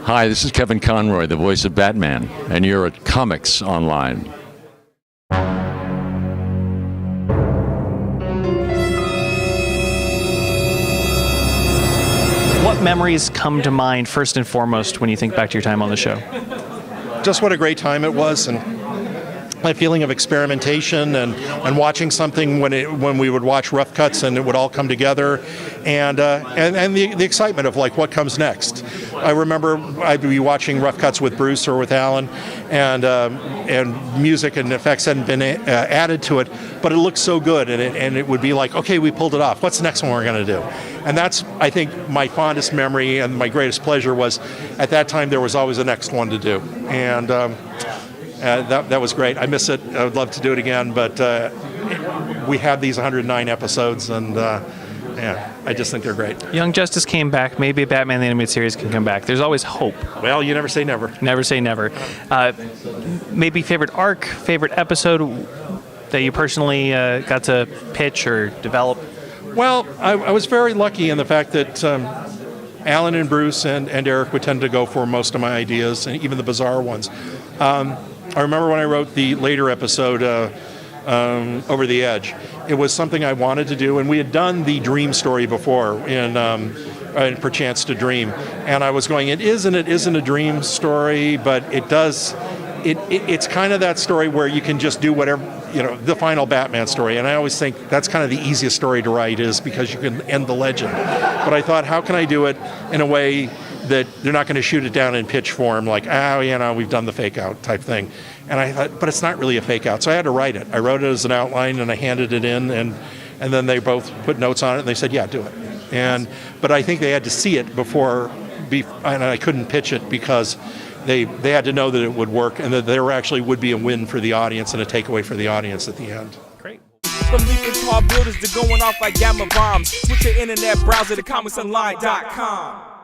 Hi, this is Kevin Conroy, the voice of Batman, and you're at Comics Online. What memories come to mind first and foremost when you think back to your time on the show? Just what a great time it was, and my feeling of experimentation and watching something when we would watch rough cuts and it would all come together, and the excitement of like what comes next. I remember I'd be watching rough cuts with Bruce or with Alan, and music and effects hadn't been added to it, but it looked so good, and it would be like, okay, we pulled it off. What's the next one we're going to do? And that's, I think, my fondest memory and my greatest pleasure was at that time there was always the next one to do, and that was great. I miss it. I would love to do it again, but we have these 109 episodes, and I just think they're great. Young Justice came back. Maybe a Batman the Animated Series can come back. There's always hope. Well, you never say never. Never say never. Maybe favorite arc, favorite episode that you personally got to pitch or develop? Well, I was very lucky in the fact that Alan and Bruce and Eric would tend to go for most of my ideas, and even the bizarre ones. I remember when I wrote the later episode, Over the Edge, it was something I wanted to do, and we had done the dream story before in Perchance to Dream, and I was going, it isn't a dream story, but it's kind of that story where you can just do whatever, the final Batman story, and I always think that's kind of the easiest story to write, is because you can end the legend. But I thought, how can I do it in a way that they're not going to shoot it down in pitch form, like, we've done the fake out type thing. And I thought, but it's not really a fake out, so I had to write it. I wrote it as an outline, and I handed it in, and then they both put notes on it, and they said, yeah, do it. But I think they had to see it and I couldn't pitch it because they had to know that it would work, and that there actually would be a win for the audience and a takeaway for the audience at the end. Great. From leaping tall buildings to going off like gamma bombs. Switch your internet browser to ComicsOnline.com.